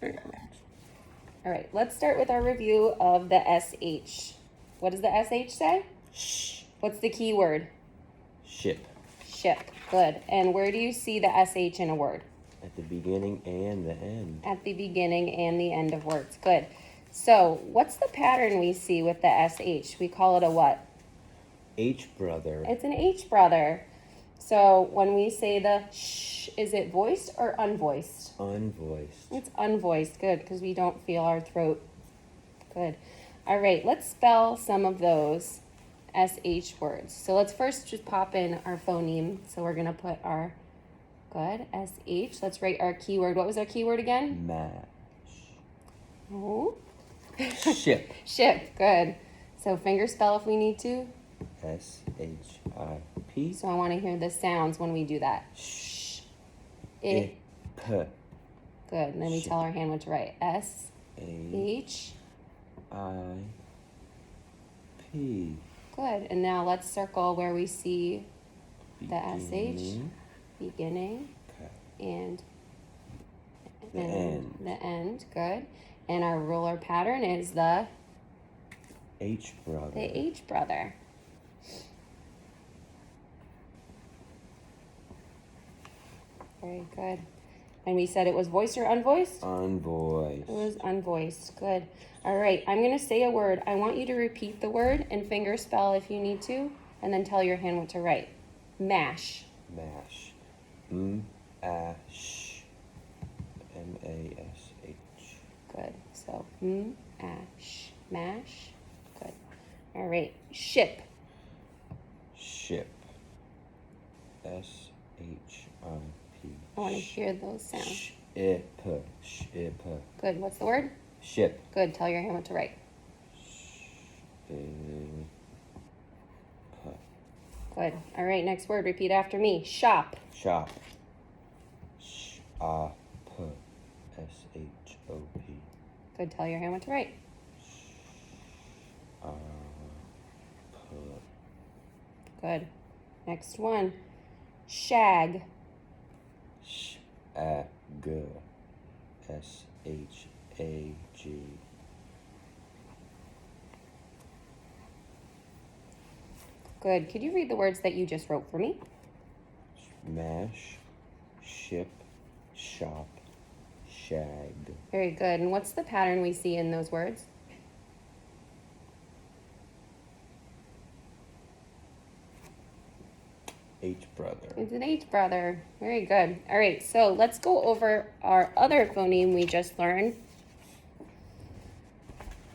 All right, let's start with our review of the SH. What does the SH say? Shh. What's the key word? Ship. Ship. Good. And where do you see the SH in a word? At the beginning and the end. At the beginning and the end of words. Good. So, what's the pattern we see with the SH? We call it a what? H brother. It's an H brother. So, when we say the sh, is it voiced or unvoiced? Unvoiced. It's unvoiced. Good, because we don't feel our throat. Good. All right, let's spell some of those SH words. So let's first just pop in our phoneme. So we're going to put our, good, SH. Let's write our keyword. What was our keyword again? Mash. Oh. Ship. Ship, good. So finger spell if we need to. S-H-I-P. So I want to hear the sounds when we do that. Sh. It. P. Good. And then we Ship. tell our hand what to write. S. A. H. I. P. Good. And now let's circle where we see the SH. Beginning. Beginning. Okay. And The end. The end. Good. And our ruler pattern is the H brother. the H brother. Very good. And we said it was voiced or unvoiced? Unvoiced. It was unvoiced. Good. All right. I'm going to say a word. I want you to repeat the word and finger spell if you need to, and then tell your hand what to write. Mash. Mash. M-A-S-H. M-A-S-H. Good. So, ash. Mash. Good. All right. Ship. Ship. S-H-I-P. I want to hear those sounds. Ship. Ship. Good. What's the word? Ship. Good. Tell your hand what to write. Good. All right. Next word. Repeat after me. Shop. Shop. Shop. S-H-O-P. Good. Tell your hand what to write. Good. Next one. Shag. Shag. S-H-A-G. Good. Could you read the words that you just wrote for me? Mash. Ship. Shop. Shag. Very good. And what's the pattern we see in those words? H brother. It's an H brother. Very good. All right. So let's go over our other phoneme we just learned.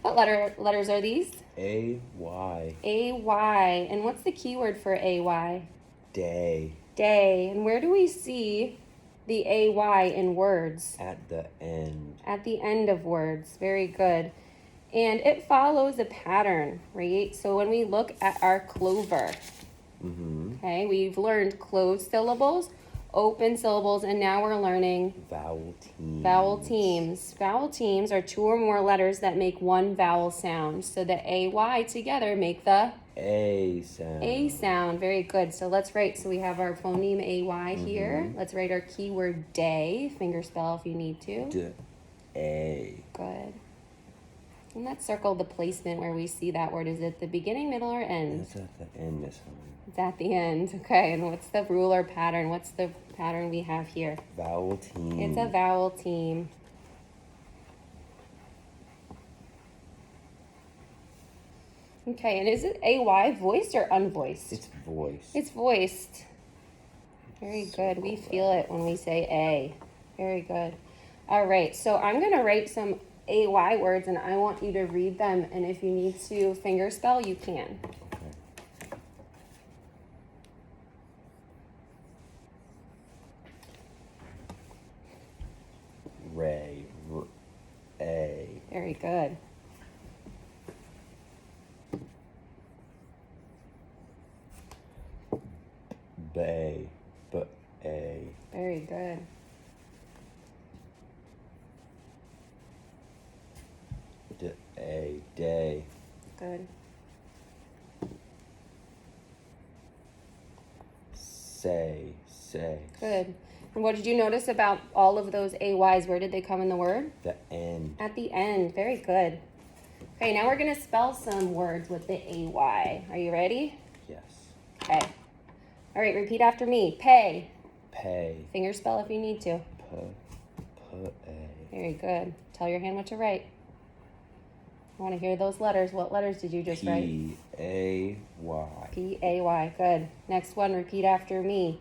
What letters are these? A-Y. A-Y. And what's the keyword for A-Y? Day. Day. And where do we see the A-Y in words? At the end. At the end of words. Very good. And it follows a pattern, right? So when we look at our clover, okay, we've learned closed syllables, open syllables, and now we're learning Vowel teams. vowel teams. Vowel teams are two or more letters that make one vowel sound. So the A-Y together make the A sound. A sound. Very good. So let's write. So we have our phoneme A-Y here. Let's write our keyword day. Finger spell if you need to. D-A. Good. And let's circle the placement where we see that word. Is it the beginning, middle, or end? It's at the end, Miss Helen. It's at the end. Okay. And what's the ruler pattern? What's the pattern we have here? Vowel team. It's a vowel team. Okay. And is it A-Y voiced or unvoiced? It's voice. It's voiced. Very good. We feel it when we say A. Very good. All right. So I'm going to write some A-Y words, and I want you to read them. And if you need to finger spell, you can. Okay. Ray. A. Very good. Bay. B-A. Very good. D-A. Day. Good. Say. Good. And what did you notice about all of those AYs? Where did they come in the word? The end. At the end. Very good. Okay, now we're going to spell some words with the AY. Are you ready? Yes. Okay. All right, repeat after me. Pay. Pay. Finger spell if you need to. P-A. Very good. Tell your hand what to write. I want to hear those letters. What letters did you just write? P-A-Y. P-A-Y. Good. Next one, repeat after me.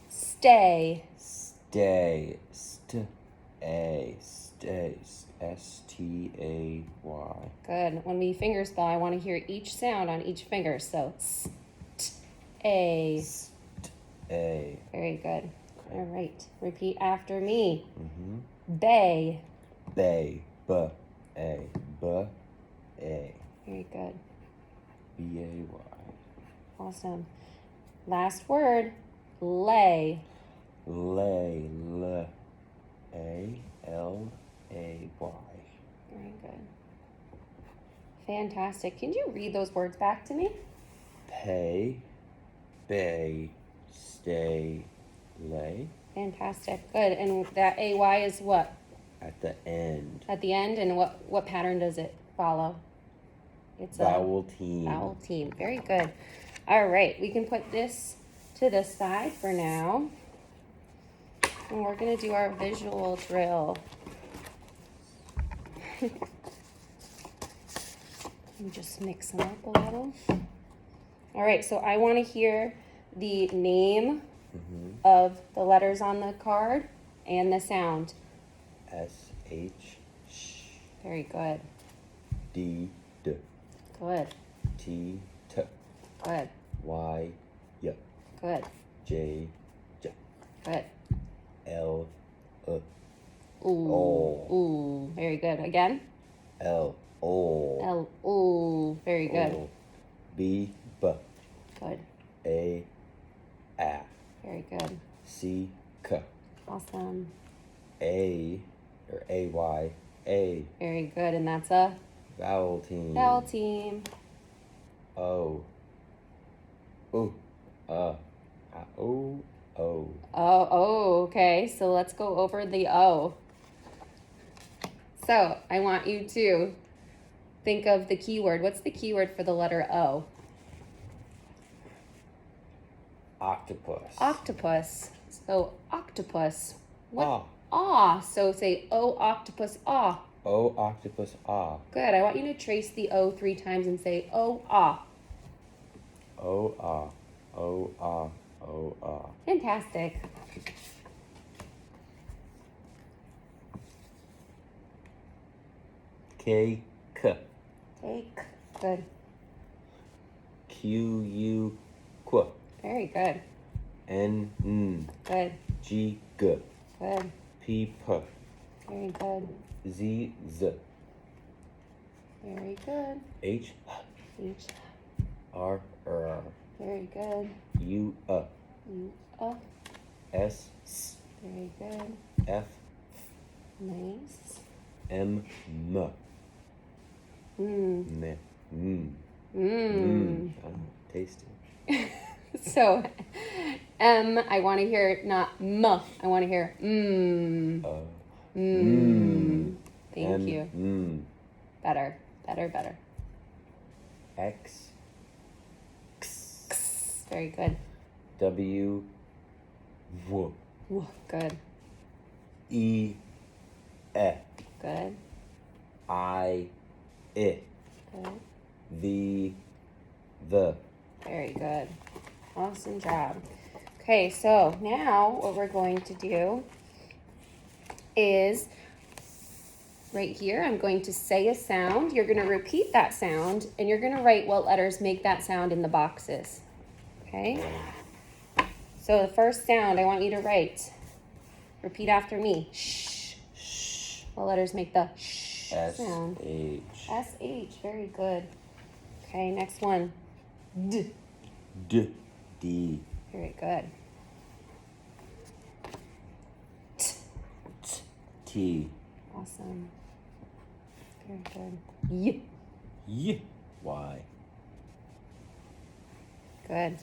Stay. Stay. Stay. Stay. S-T-A-Y. Good. When we finger spell, I want to hear each sound on each finger. So, S-T-A. Stay. Very good. All right. Repeat after me. Mm-hmm. Bay. Bay. B-A. B-A. Very good. B-A-Y. Awesome. Last word. Lay. Lay. L-A-L-A-Y. Very good. Fantastic. Can you read those words back to me? Pay. Bay. Stay. Lay. Fantastic. Good. And that AY is what? At the end. At the end, and what pattern does it follow? It's Vowel team. a vowel team. Very good. All right, we can put this to the side for now. And we're going to do our visual drill. Let me just mix them up a little. All right, so I want to hear the name of the letters on the card and the sound. S-H. Sh. Very good. D. D. Good. T. T. Good. Y. Y. Good. J. J. Good. L. Ooh. Oh. Ooh. Very good. Again. L. O. L. Ooh. Very good. O. B. B. Good. A. A. Very good. C. K. Awesome. A. Or A-Y. A. Very good. And that's a Vowel team. vowel team. O. Ooh. O. O. Oh, oh, okay. So let's go over the O. So I want you to think of the keyword. What's the keyword for the letter O? Octopus. Octopus. So octopus. What? Ah. Ah. So say O octopus ah. O. Octopus. Ah. Good. I want you to trace the O 3 times and say O ah. O. Ah. O. Ah. O. Ah. Fantastic. K. K. Take. Good. Q. U. Qu. Very good. N. N. Good. G. G. Good. P. P. Very good. Z. Z. Very good. H. H. R. R. Very good. U. U. S. S. Very good. F. Nice. M. M. Mm. M. M. Mm. Tasty. So, M, I want to hear not M. I want to hear mm. Mm. Thank you. Better, better, better. X. X. X. Very good. W. W. Woo. Good. E. E. Good. I. I. Good. The. Very good. Awesome job. Okay, so now what we're going to do is right here, I'm going to say a sound. You're going to repeat that sound, and you're going to write what letters make that sound in the boxes. Okay? So the first sound I want you to write. Repeat after me. Shh. Sh. What letters make the shh sound? S-H. S-H. Very good. Okay, next one. D. D. D. Very good. T. T. Awesome. Very good. Y. Y. Y. Good.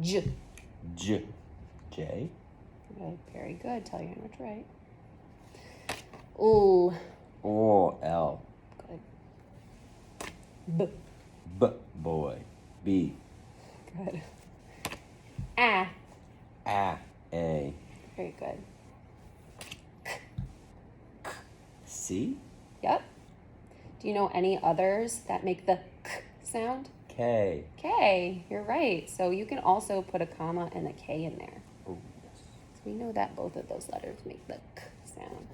J. J. J. Good. Very good. Tell your hand what's right. Ooh. O L. Good. B. B boy. B. Good. A. A. A. Very good. C. Yep. Do you know any others that make the k sound? K. K. You're right. So you can also put a comma and a K in there. Oh, yes. So we know that both of those letters make the k sound.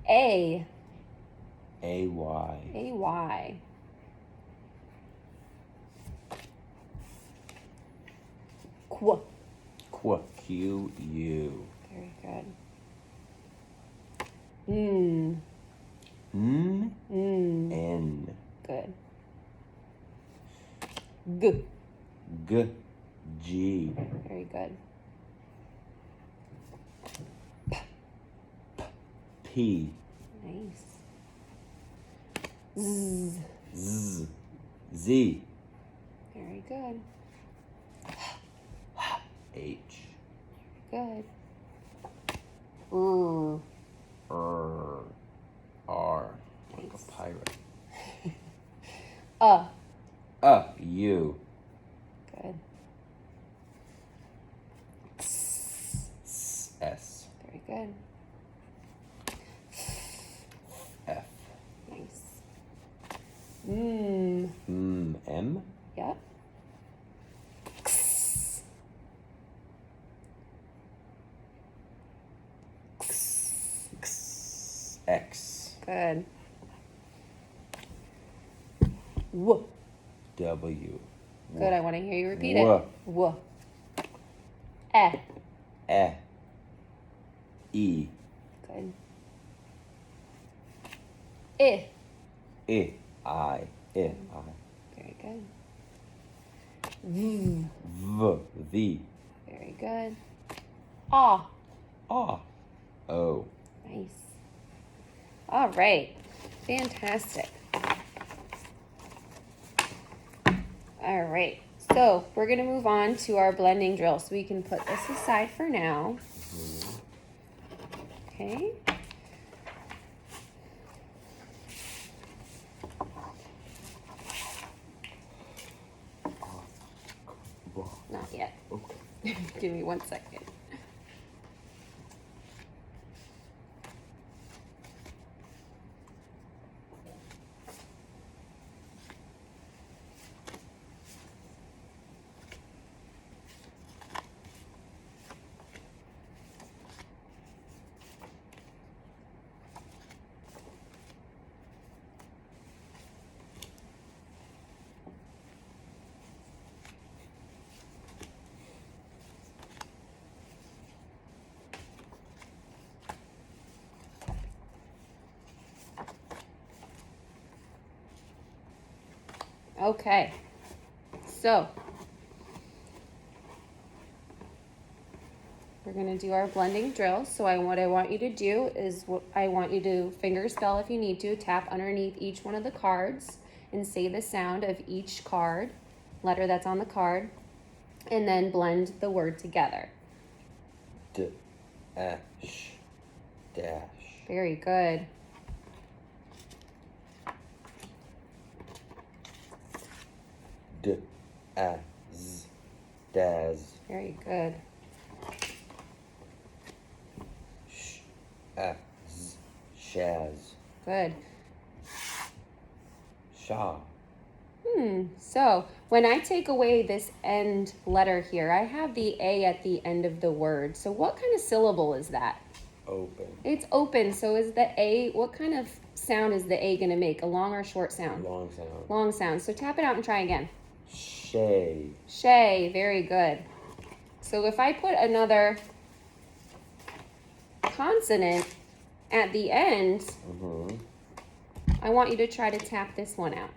A. A Y. A Y. Qu. Q. Q U. Very good. N. N. N. N. Good. G. G. G. Very good. P. Nice. Z. Z. Z. Very good. H. Good. R. R. R. Like Nice. a pirate. U. Good. S. Very good. F. Nice. M. M. Yep. X. X. X. Good. W. W. Good. I want to hear you repeat W. it. W. E. E. E. Good. I. I. I. I. Very good. V. V. V. Very good. Ah. Ah. O. Nice. All right. Fantastic. All right. So we're going to move on to our blending drill. So we can put this aside for now. Okay. Not yet. Okay. Give me 1 second. Okay. So we're going to do our blending drill. So what I want you to do is I want you to finger spell if you need to, tap underneath each one of the cards and say the sound of each card, letter that's on the card, and then blend the word together. Dash. Dash. Very good. Az. Daz. Very good. Az. Shaz. Good. Shah. So when I take away this end letter here, I have the A at the end of the word. So what kind of syllable is that? Open. It's open. So is the A, what kind of sound is the A going to make? A long or short sound? Long sound. Long sound. So tap it out and try again. Shay. Shay. Very good. So if I put another consonant at the end, I want you to try to tap this one out.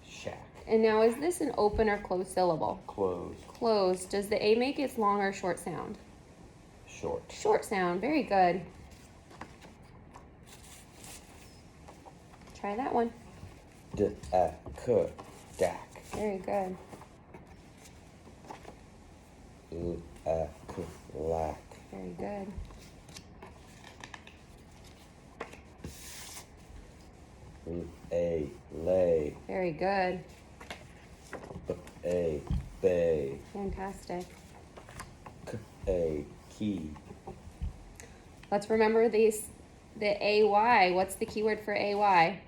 Shack. And now is this an open or closed syllable? Closed. Closed. Does the A make its long or short sound? Short. Short sound. Very good. Try that one. Dak. Very good. lack. Very good. Lay. Very good. Bay. Fantastic. Key. Let's remember the AY. What's the keyword for AY?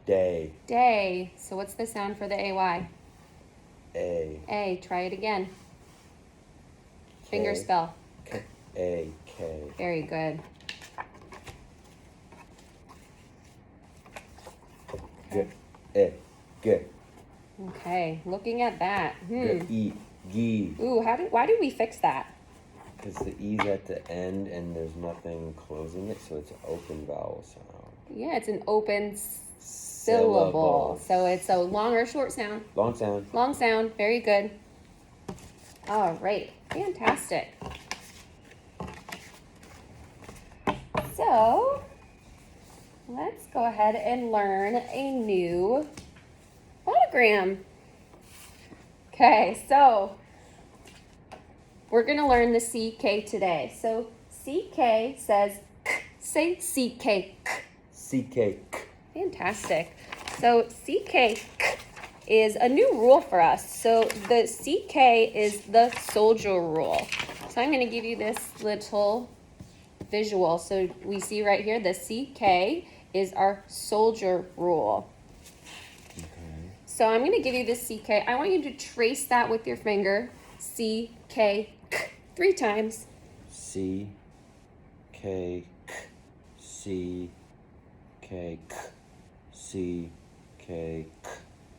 Day. Day. So what's the sound for the AY? A. A. Try it again. Finger K. spell. K. Very good. G. Okay, looking at that. Gee. Ooh, why did we fix that? Because the E's at the end and there's nothing closing it, so it's an open vowel sound. Yeah, it's an open syllable. So it's a long or short sound? Long sound. Long sound. Very good. All right. Fantastic. So let's go ahead and learn a new phonogram. Okay, so we're going to learn the CK today. So CK says k. Say CK. CK. Fantastic. So CK is a new rule for us. So the CK is the soldier rule. So I'm going to give you this little visual. So we see right here, the CK is our soldier rule. Okay. So I'm going to give you this CK. I want you to trace that with your finger. CK 3 times. C. K. C. K. C. K.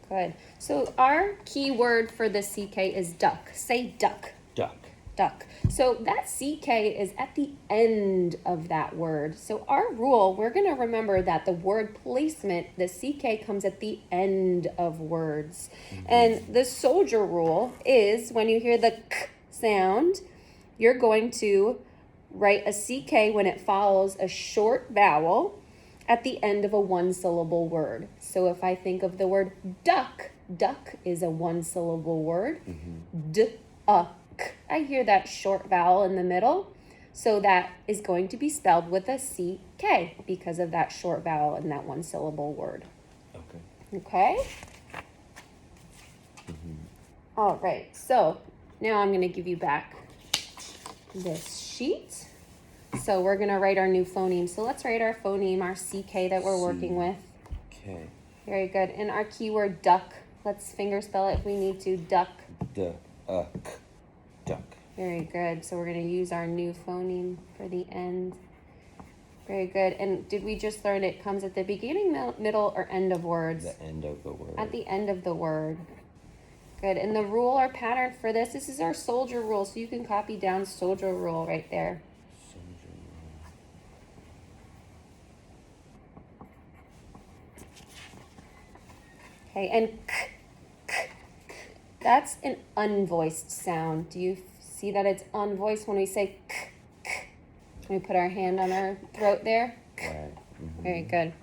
Good. So our key word for the CK is duck. Say duck. Duck. Duck. So that CK is at the end of that word. So our rule, we're going to remember that the word placement, the CK comes at the end of words. And the soldier rule is when you hear the k sound, you're going to write a CK when it follows a short vowel at the end of a 1-syllable word. So if I think of the word duck, duck is a 1-syllable word. Duck. I hear that short vowel in the middle. So that is going to be spelled with a CK because of that short vowel in that 1-syllable word. Okay. Okay? All right. So now I'm going to give you back this sheet. So we're going to write our new phoneme. So let's write our phoneme, our CK that we're working with. K. Very good. And our keyword duck. Let's finger spell it if we need to. Duck. Duck. Very good. So we're going to use our new phoneme for the end. Very good. And did we just learn it comes at the beginning, middle, or end of words? The end of the word. At the end of the word. Good. And the rule or pattern for this is our soldier rule. So you can copy down soldier rule right there. Okay, and that's an unvoiced sound. Do you see that it's unvoiced when we say k? When we put our hand on our throat there? Right. Very good.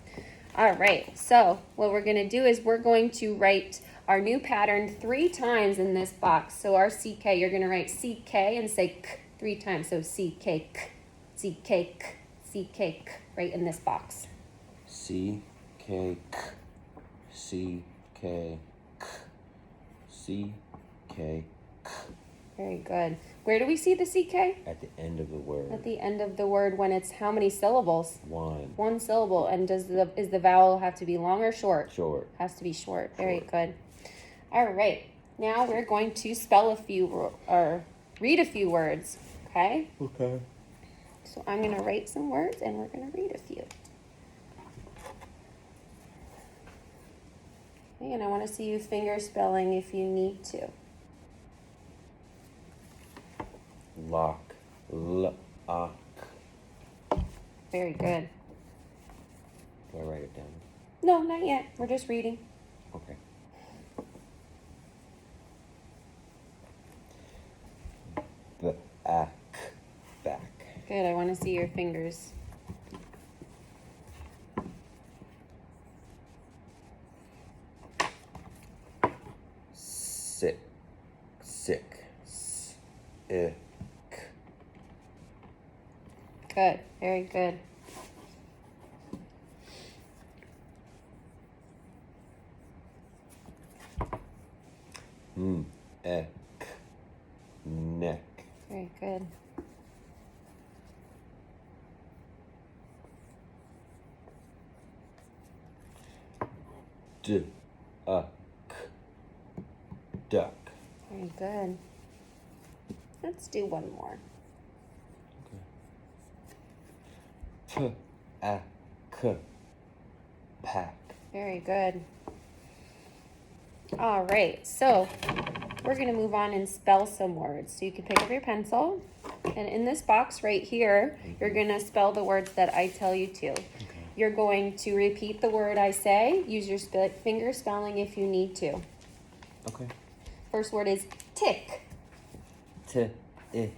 All right, so what we're going to do is we're going to write our new pattern 3 times in this box. So our CK, you're going to write CK and say k 3 times. So CK, CK, CK, right in this box. C. K. C. K. C. K. Very good. Where do we see the CK? At the end of the word. At the end of the word when it's how many syllables? 1. 1 syllable. And is the vowel have to be long or short? Short. Has to be short. Very good. All right. Now we're going to spell a few or read a few words. Okay? Okay. So I'm going to write some words and we're going to read a few. Okay, and I want to see you finger spelling if you need to. Lock. Lock. Very good. Do I write it down? No, not yet. We're just reading. Okay. Back. Good. I want to see your fingers. Sick. good. Very good. Ek. Neck. Very good. D. K. Duck. Very good. Let's do one more. P. A. K. Pack. Very good. All right, so we're going to move on and spell some words. So you can pick up your pencil, and in this box right here, you're going to spell the words that I tell you to. You're going to repeat the word I say. Use your finger spelling if you need to. Okay. First word is tick. T. I. K.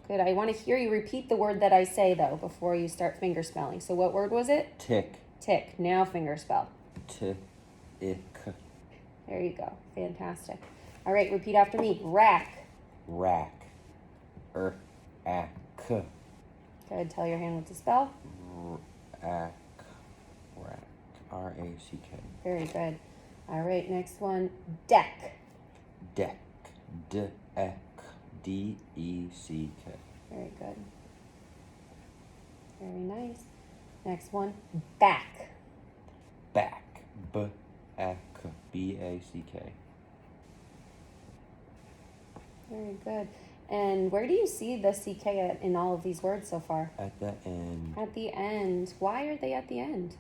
Good. I want to hear you repeat the word that I say, though, before you start finger spelling. So what word was it? Tick. Tick. Now finger spell. T. I. K. There you go. Fantastic. All right, repeat after me. Rack. Rack. A. K. Good. Tell your hand what to spell. Rack. Rack. R-A-C-K. Very good. All right, next one. Deck. Deck. D-E-K. D-E-C-K. Very good. Very nice. Next one. Back. Back. B-A-K. B-A-C-K. Very good. And where do you see the CK in all of these words so far? At the end. At the end. Why are they at the end?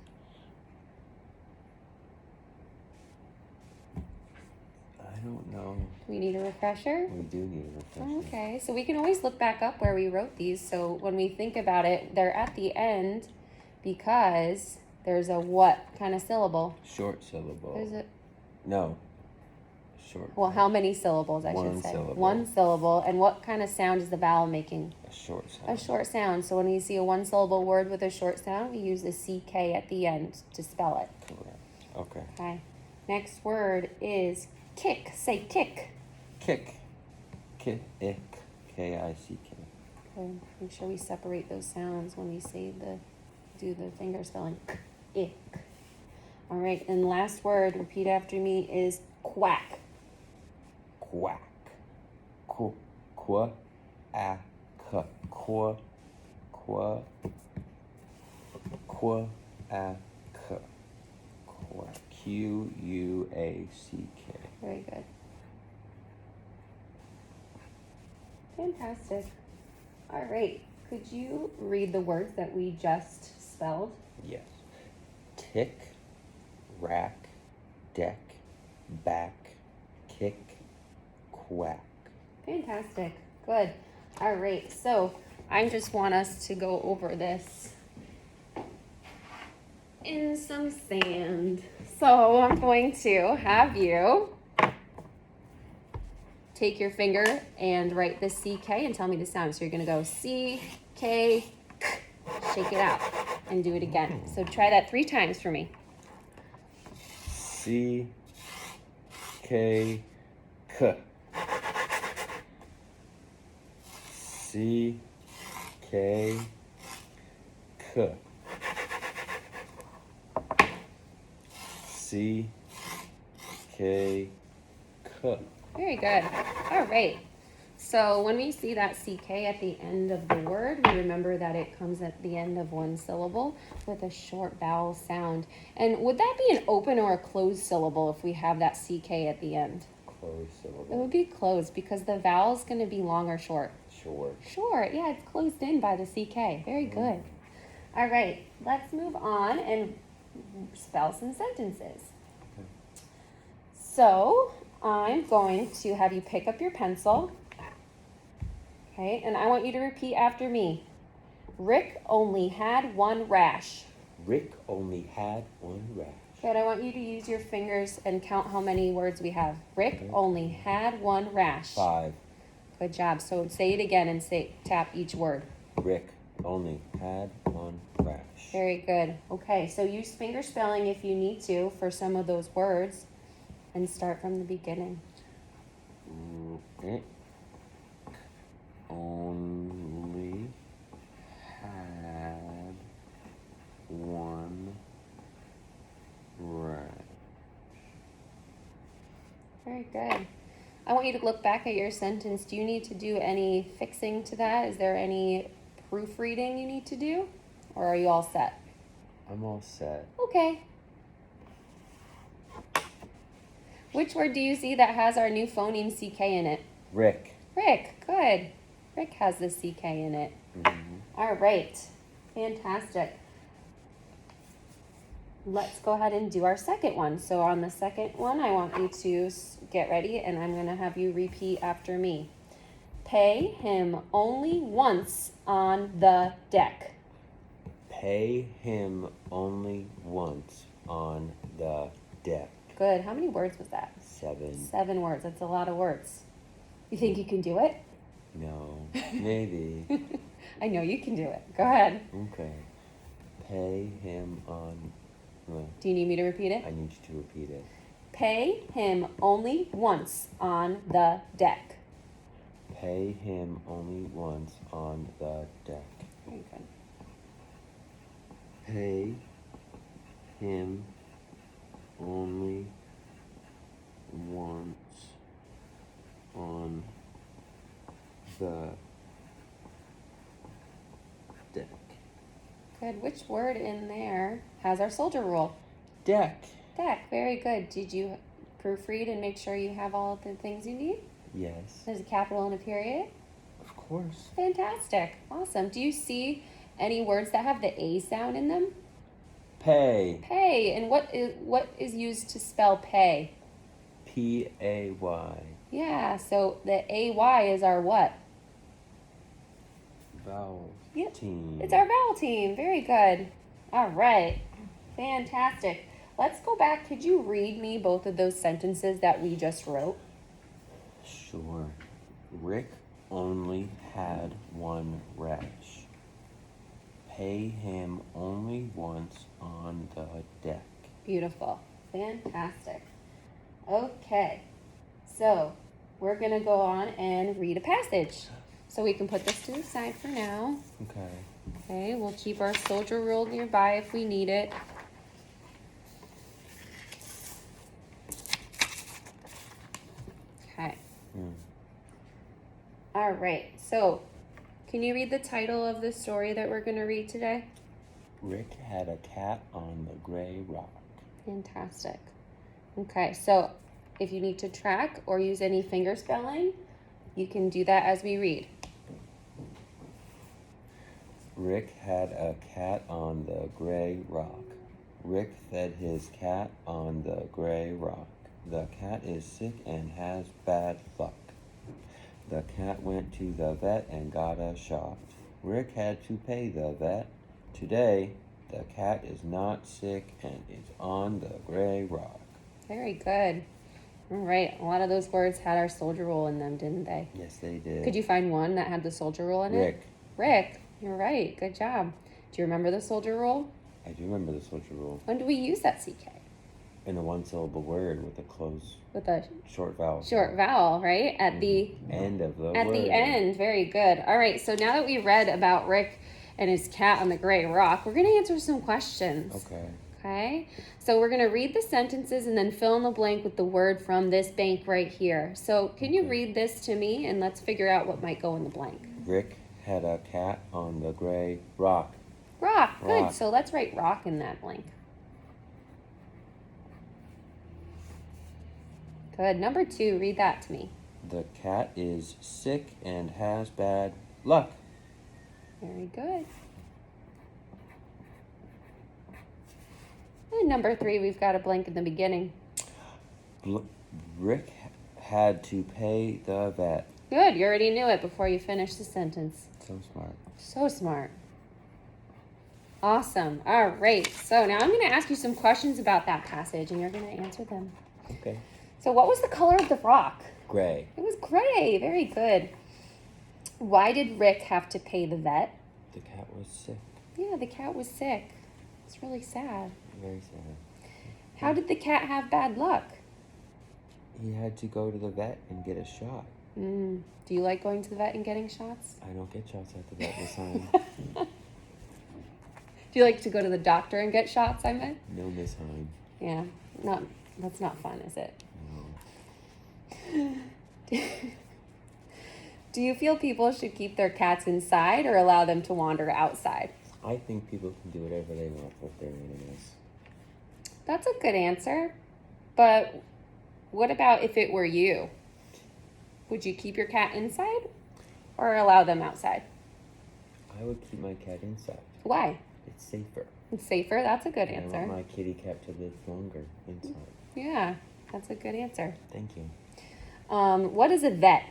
I don't know. We need a refresher? We do need a refresher. Okay, so we can always look back up where we wrote these. So when we think about it, they're at the end because there's a what kind of syllable? Short syllable. There's a, No. Short. well, how many syllables, I One should say? syllable. One syllable. And what kind of sound is the vowel making? A short sound. A short sound. So when we see a one syllable word with a short sound, we use a CK at the end to spell it. Correct. Okay. Okay. Next word is kick. Say kick. Kick. Kick. K-I-C-K. Okay. Make sure we separate those sounds when we say do the finger spelling. Ick. All right. And last word, repeat after me, is quack. Quack. Qu. Qu. A. K. Qu. Qu. Qu. A. K. Quack. Q-U-A-C-K. Very good. Fantastic. All right. Could you read the words that we just spelled? Yes. Tick. Rack. Deck. Back. Kick. Quack. Fantastic. Good. All right. So I just want us to go over this in some sand. So I'm going to have you take your finger and write the CK and tell me the sound. So you're going to go C-K, shake it out, and do it again. So try that 3 times for me. C-K. K. C-K. K. C-K. K. Very good. All right. So when we see that CK at the end of the word, we remember that it comes at the end of one syllable with a short vowel sound. And would that be an open or a closed syllable if we have that CK at the end? Closed It syllable. would be closed because the vowel is going to be long or short. Short. Short. Yeah, it's closed in by the CK. Very good. All right. Let's move on and spell some sentences. So I'm going to have you pick up your pencil. Okay, and I want you to repeat after me. Rick only had one rash. Rick only had one rash. Good, I want you to use your fingers and count how many words we have. Rick Okay. only had one rash. 5. Good job. So say it again and tap each word. Rick only had one rash. Very good. Okay, so use finger spelling if you need to for some of those words and start from the beginning. Rick only Very good. I want you to look back at your sentence. Do you need to do any fixing to that? Is there any proofreading you need to do? Or are you all set? I'm all set. Okay. Which word do you see that has our new phoneme CK in it? Rick. Rick, good. Rick has the CK in it. All right. Fantastic. Let's go ahead and do our second one. So on the second one, I want you to get ready, and I'm going to have you repeat after me. Pay him only once on the deck. Pay him only once on the deck. Good. How many words was that? 7. 7 words. That's a lot of words. You think you can do it? No. Maybe. I know you can do it. Go ahead. Okay. Pay him on... Do you need me to repeat it? I need you to repeat it. Pay him only once on the deck. Pay him only once on the deck. Very good. Pay him only once on the deck. Good. Which word in there has our soldier rule? Deck. Deck. Very good. Did you proofread and make sure you have all of the things you need? Yes. There's a capital and a period. Of course. Fantastic. Awesome. Do you see any words that have the A sound in them? Pay. Pay. And what is used to spell pay? P-A-Y. Yeah, so the A-Y is our what? Vowel Yep. team. It's our vowel team. Very good. All right. Fantastic. Let's go back. Could you read me both of those sentences that we just wrote? Sure. Rick only had one rash. Pay him only once on the deck. Beautiful. Fantastic. Okay. So we're going to go on and read a passage. So we can put this to the side for now. Okay. Okay, we'll keep our soldier rule nearby if we need it. Okay. All right. So, can you read the title of the story that we're going to read today? Rick had a cat on the gray rock. Fantastic. Okay, so if you need to track or use any finger spelling, you can do that as we read. Rick had a cat on the gray rock. Rick fed his cat on the gray rock. The cat is sick and has bad luck. The cat went to the vet and got a shot. Rick had to pay the vet. Today, the cat is not sick and is on the gray rock. Very good. All right, a lot of those words had our soldier rule in them, didn't they? Yes, they did. Could you find one that had the soldier rule in Rick. it? Rick, you're right. Good job. Do you remember the soldier rule? I do remember the soldier rule. When do we use that CK? In a one-syllable word with a close With a short vowel. short vowel, right? At the end of the At word. the end. Very good. All right, so now that we read about Rick and his cat on the gray rock, we're going to answer some questions. Okay. Okay? So we're going to read the sentences and then fill in the blank with the word from this bank right here. So can you read this to me and let's figure out what might go in the blank? Rick had a cat on the gray rock. Rock. Good. Rock. So let's write rock in that blank. Good. Number 2, read that to me. The cat is sick and has bad luck. Very good. And number 3, we've got a blank in the beginning. Rick had to pay the vet. Good. You already knew it before you finished the sentence. So smart. So smart. Awesome. All right. So now I'm going to ask you some questions about that passage and you're going to answer them. Okay. So what was the color of the rock? Gray. It was gray. Very good. Why did Rick have to pay the vet? The cat was sick. Yeah, the cat was sick. It's really sad. Very sad. How did the cat have bad luck? He had to go to the vet and get a shot. Do you like going to the vet and getting shots? I don't get shots at the vet this time. Do you like to go to the doctor and get shots, I meant? No, Miss Hine. Yeah, that's not fun, is it? No. Do you feel people should keep their cats inside or allow them to wander outside? I think people can do whatever they want with their animals. That's a good answer. But what about if it were you? Would you keep your cat inside or allow them outside? I would keep my cat inside. Why? It's safer. It's safer. That's a good And I answer. want my kitty cat to live longer inside. Yeah, that's a good answer. Thank you. What is a vet?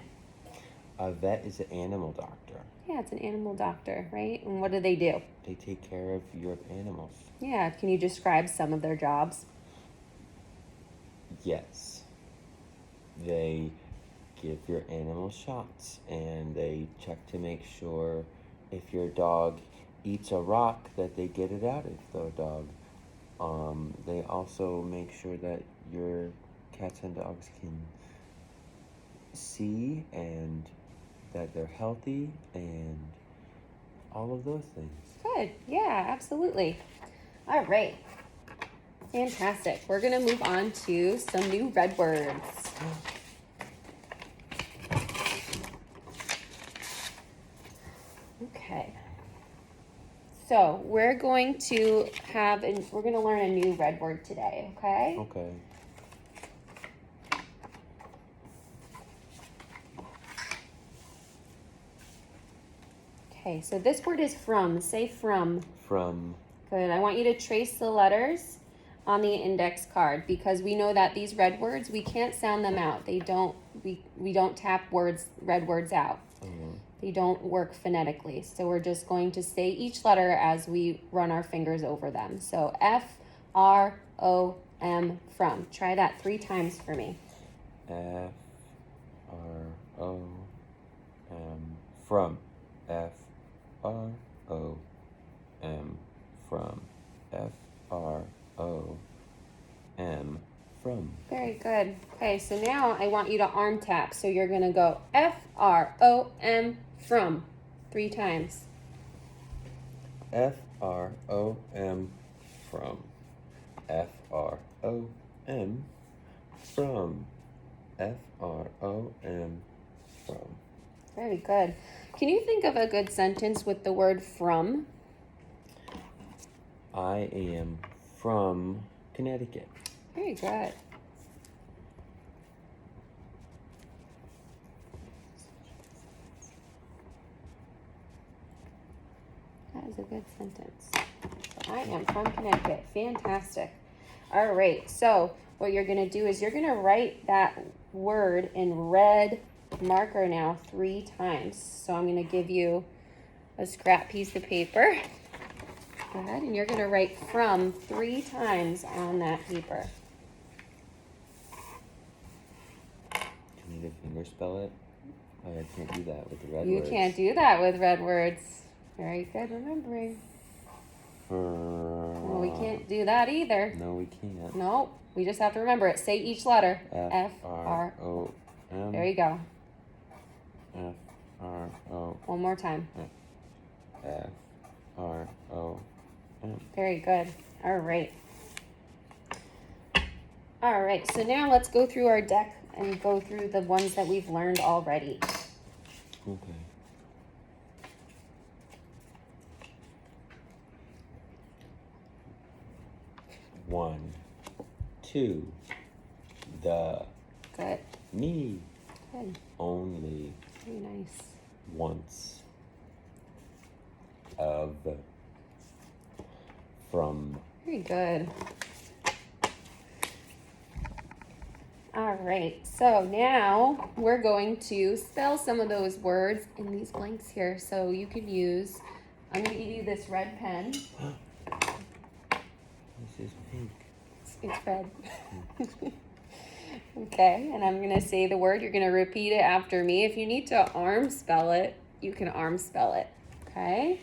A vet is an animal doctor. Yeah, it's an animal doctor, right? And what do they do? They take care of your animals. Yeah, can you describe some of their jobs? Yes. They give your animal shots and they check to make sure if your dog eats a rock that they get it out of the dog. They also make sure that your cats and dogs can see and that they're healthy and all of those things. Good. Yeah, absolutely. All right. Fantastic. We're going to move on to some new red words. Okay. So we're going to we're going to learn a new red word today, okay? Okay. Okay, so this word is from. Say from. From. Good. I want you to trace the letters on the index card because we know that these red words, we can't sound them out. We don't tap red words out. They don't work phonetically. So we're just going to say each letter as we run our fingers over them. So F-R-O-M, from. Try that 3 times for me. F-R-O-M, from. F-R-O-M, from. F-R-O-M, from. Very good. Okay, so now I want you to arm tap. So you're going to go F-R-O-M, from. 3 times. F-R-O-M, from. F-R-O-M, from. F-R-O-M, from. Very good. Can you think of a good sentence with the word from? I am from Connecticut. Very good. That is a good sentence. So I am from Connecticut. Fantastic. All right. So what you're going to do is you're going to write that word in red marker now 3 times. So I'm going to give you a scrap piece of paper. Go ahead, and you're going to write from 3 times on that paper. Can you finger spell it? Oh, I can't do that with the red You words. can't do that with red words. Very good remembering. Well, we can't do that either. No, we can't. No, we just have to remember it. Say each letter. F-R-O-M. There you go. F-R-O. One more time. F-R-O-M. Very good. All right. All right, so now let's go through our deck and go through the ones that we've learned already. Okay. One, two, the, Good. me, Good. only, Very nice. once, of, from. Very good. All right, so now we're going to spell some of those words in these blanks here. So you can use, I'm going to give you this red pen. This is pink. It's red. Okay, and I'm going to say the word. You're going to repeat it after me. If you need to arm spell it, you can arm spell it. Okay?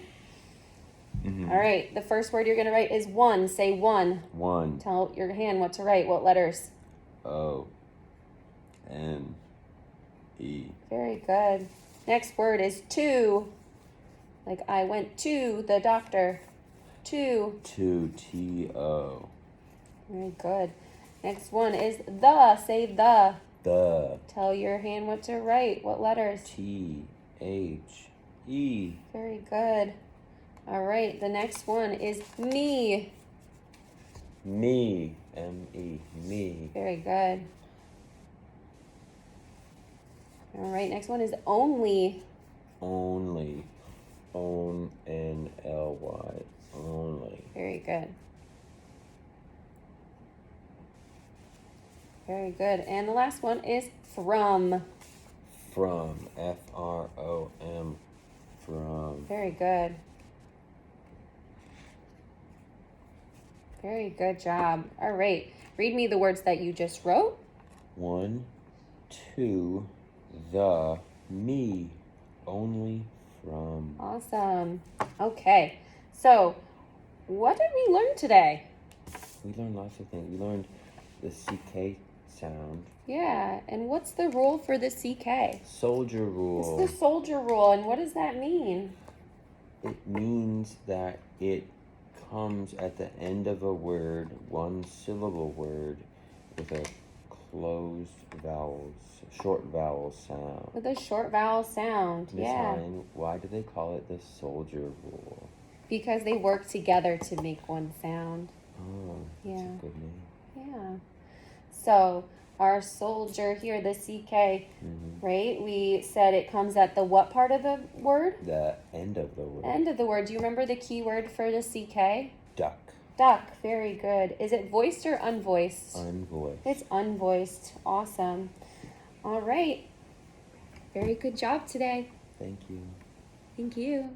Mm-hmm. All right, the first word you're going to write is one. Say one. One. Tell your hand what to write. What letters? O-N-E. Very good. Next word is two. Like I went to the doctor. Two. Two. T-O. Very good. Next one is the. Say the. The. Tell your hand what to write. What letters? T, H, E. Very good. All right, the next one is me. Me, M-E, me. Very good. All right, next one is only. Only, O-N-L-Y, only. Very good. Very good. And the last one is from. From, F-R-O-M, from. Very good. Very good job. All right, read me the words that you just wrote. 1, 2, the, me, only, from. Awesome. Okay, so what did we learn today? We learned lots of things. We learned the CK sound. Yeah, and what's the rule for the CK? Soldier rule. It's the soldier rule, and what does that mean? It means that it comes at the end of a word, one syllable word, with a closed vowels, short vowel sound. With a short vowel sound, Miss yeah. Hine, why do they call it the soldier rule? Because they work together to make one sound. Oh, that's Yeah. a good name. Yeah. So our soldier here, the CK, right? We said it comes at the what part of the word? The end of the word. End of the word. Do you remember the key word for the CK? Duck. Duck. Very good. Is it voiced or unvoiced? Unvoiced. It's unvoiced. Awesome. All right. Very good job today. Thank you. Thank you.